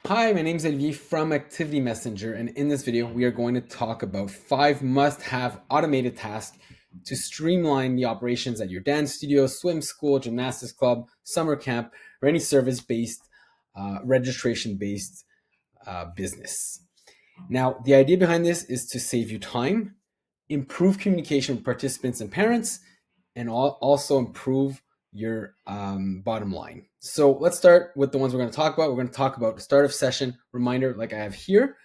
Hi, my name is Olivier from Activity Messenger, and in this video, we are going to talk about 5 must-have automated tasks to streamline the operations at your dance studio, swim school, gymnastics club, summer camp, or any service-based, registration-based business. Now, the idea behind this is to save you time, improve communication with participants and parents, and also improve your bottom line. So let's start with the ones we're going to talk about. We're going to talk about start of session reminder, like I have here,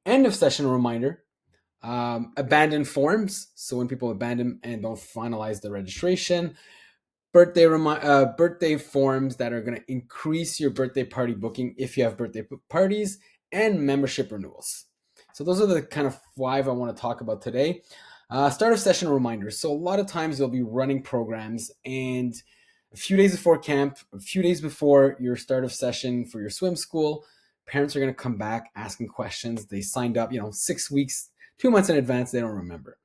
end of session reminder, abandoned forms. So when people abandon and don't finalize the registration, birthday forms that are going to increase your birthday party booking if you have birthday parties, and membership renewals. So those are the kind of 5 I want to talk about today. Start of session reminders. So a lot of times you'll be running programs, and a few days before camp, a few days before your start of session for your swim school, parents are going to come back asking questions. They signed up, 6 weeks, 2 months in advance. They don't remember.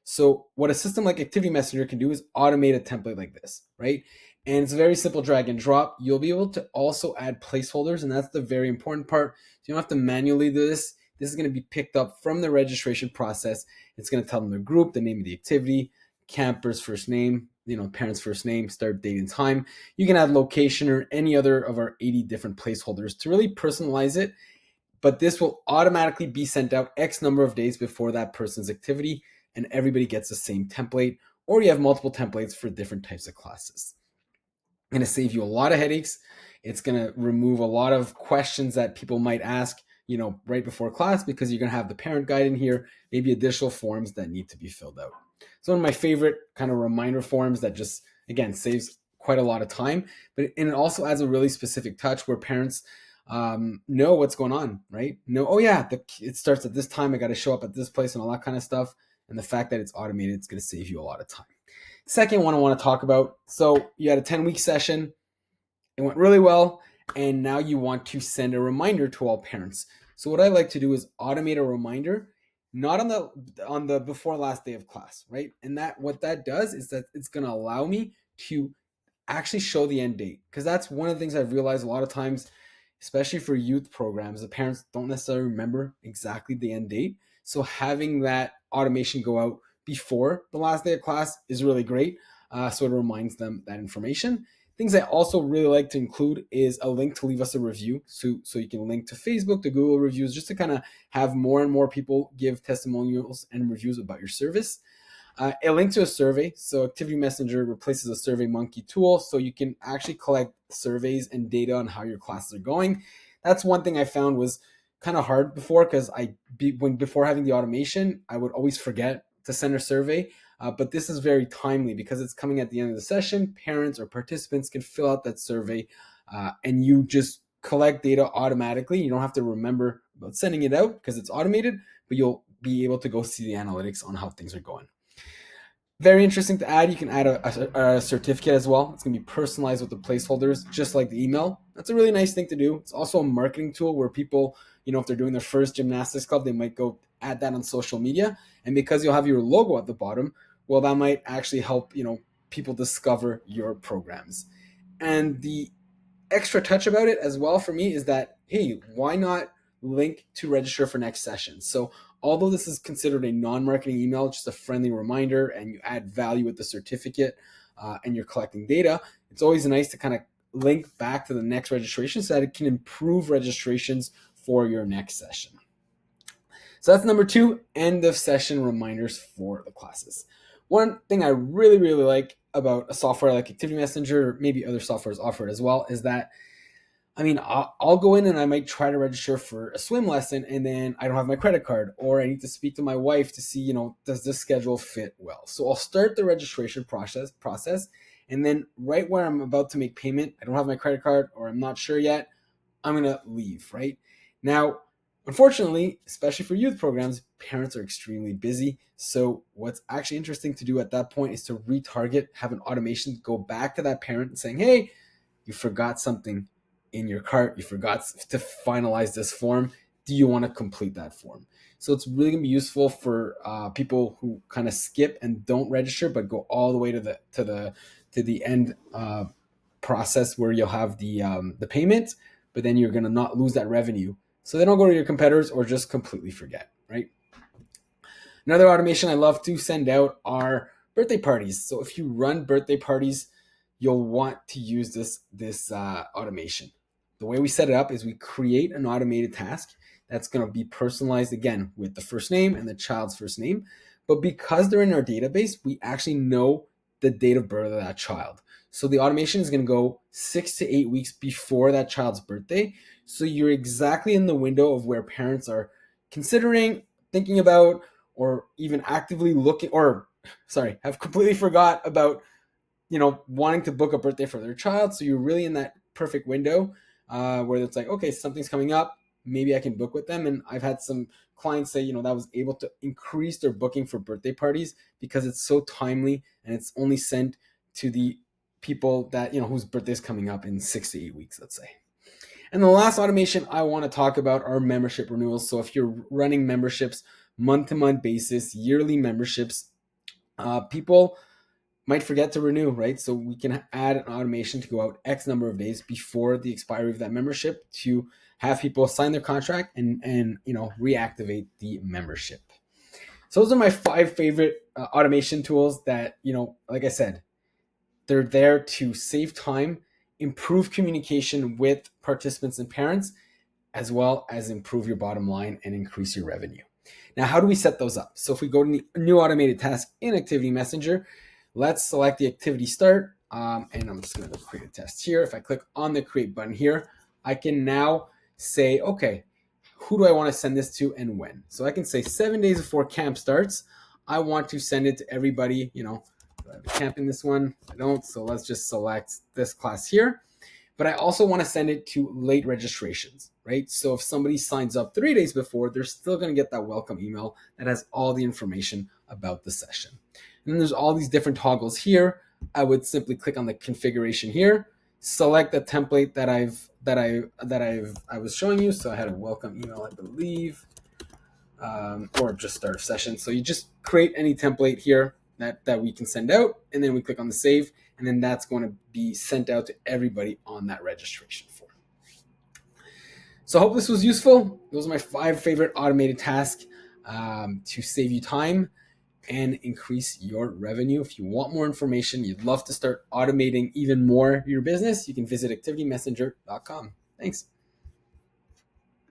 So what a system like Activity Messenger can do is automate a template like this, right? And it's a very simple drag and drop. You'll be able to also add placeholders, and that's the very important part. So you don't have to manually do this. This is going to be picked up from the registration process. It's going to tell them the group, the name of the activity, camper's first name, parent's first name, start date and time. You can add location or any other of our 80 different placeholders to really personalize it. But this will automatically be sent out X number of days before that person's activity, and everybody gets the same template, or you have multiple templates for different types of classes. It's going to save you a lot of headaches. It's going to remove a lot of questions that people might ask, right before class, because you're going to have the parent guide in here, maybe additional forms that need to be filled out. So one of my favorite kind of reminder forms that just, again, saves quite a lot of time, and it also adds a really specific touch where parents know what's going on, right? Know, oh yeah, it starts at this time. I got to show up at this place and all that kind of stuff. And the fact that it's automated, it's going to save you a lot of time. Second one I want to talk about. So you had a 10-week session. It went really well. And now you want to send a reminder to all parents. So what I like to do is automate a reminder, not on the before last day of class, right? And what that does is that it's going to allow me to actually show the end date. Because that's one of the things I've realized a lot of times, especially for youth programs, the parents don't necessarily remember exactly the end date. So having that automation go out before the last day of class is really great. So it reminds them that information. Things I also really like to include is a link to leave us a review. So you can link to Facebook, to Google reviews, just to kind of have more and more people give testimonials and reviews about your service. A link to a survey. So Activity Messenger replaces a Survey Monkey tool, so you can actually collect surveys and data on how your classes are going. That's one thing I found was kind of hard before, because before having the automation, I would always forget to send a survey. But this is very timely because it's coming at the end of the session. Parents or participants can fill out that survey, and you just collect data automatically. You don't have to remember about sending it out because it's automated, but you'll be able to go see the analytics on how things are going. Very interesting to add. You can add a certificate as well. It's going to be personalized with the placeholders, just like the email. That's a really nice thing to do. It's also a marketing tool where people, if they're doing their first gymnastics club, they might go add that on social media. And because you'll have your logo at the bottom, well, that might actually help, people discover your programs. And the extra touch about it as well for me is that, hey, why not link to register for next session? So although this is considered a non-marketing email, just a friendly reminder, and you add value with the certificate, and you're collecting data, it's always nice to kind of link back to the next registration so that it can improve registrations for your next session. So that's number 2, end of session reminders for the classes. One thing I really, really like about a software like Activity Messenger, or maybe other softwares offer it as well, is that, I'll go in and I might try to register for a swim lesson, and then I don't have my credit card, or I need to speak to my wife to see, does this schedule fit well? So I'll start the registration process, and then right where I'm about to make payment, I don't have my credit card, or I'm not sure yet, I'm going to leave, right? Now, unfortunately, especially for youth programs, parents are extremely busy. So what's actually interesting to do at that point is to retarget, have an automation go back to that parent and saying, hey, you forgot something in your cart. You forgot to finalize this form. Do you want to complete that form? So it's really going to be useful for people who kind of skip and don't register, but go all the way to the end process where you'll have the payment. but then you're going to not lose that revenue. So they don't go to your competitors or just completely forget, right? Another automation I love to send out are birthday parties. So if you run birthday parties, you'll want to use this automation. The way we set it up is we create an automated task that's going to be personalized again with the first name and the child's first name. But because they're in our database, we actually know the date of birth of that child. So the automation is going to go 6 to 8 weeks before that child's birthday. So you're exactly in the window of where parents are considering, thinking about, or even actively looking, or sorry, have completely forgot about, wanting to book a birthday for their child. So you're really in that perfect window where it's like, okay, something's coming up. Maybe I can book with them. And I've had some clients say, that was able to increase their booking for birthday parties because it's so timely and it's only sent to the people that, whose birthday is coming up in 6 to 8 weeks, let's say. And the last automation I want to talk about are membership renewals. So if you're running memberships month-to-month basis, yearly memberships, people might forget to renew, right? So we can add an automation to go out X number of days before the expiry of that membership to have people sign their contract and reactivate the membership. So those are my 5 favorite automation tools that, like I said, they're there to save time, improve communication with participants and parents, as well as improve your bottom line and increase your revenue. Now, how do we set those up? So if we go to the new automated task in Activity Messenger, let's select the activity start. And I'm just going to create a test here. If I click on the create button here, I can now say, okay, who do I want to send this to and when? So I can say 7 days before camp starts, I want to send it to everybody. Do I have a camp in this one? I don't. So let's just select this class here. But I also want to send it to late registrations, right? So if somebody signs up 3 days before, they're still going to get that welcome email that has all the information about the session. And then there's all these different toggles here. I would simply click on the configuration here, select the template that I was showing you. So I had a welcome email, I believe, or just start a session. So you just create any template here that we can send out, and then we click on the save, and then that's going to be sent out to everybody on that registration form. So I hope this was useful. Those are my 5 favorite automated tasks to save you time and increase your revenue. If you want more information, you'd love to start automating even more your business, you can visit activitymessenger.com. Thanks.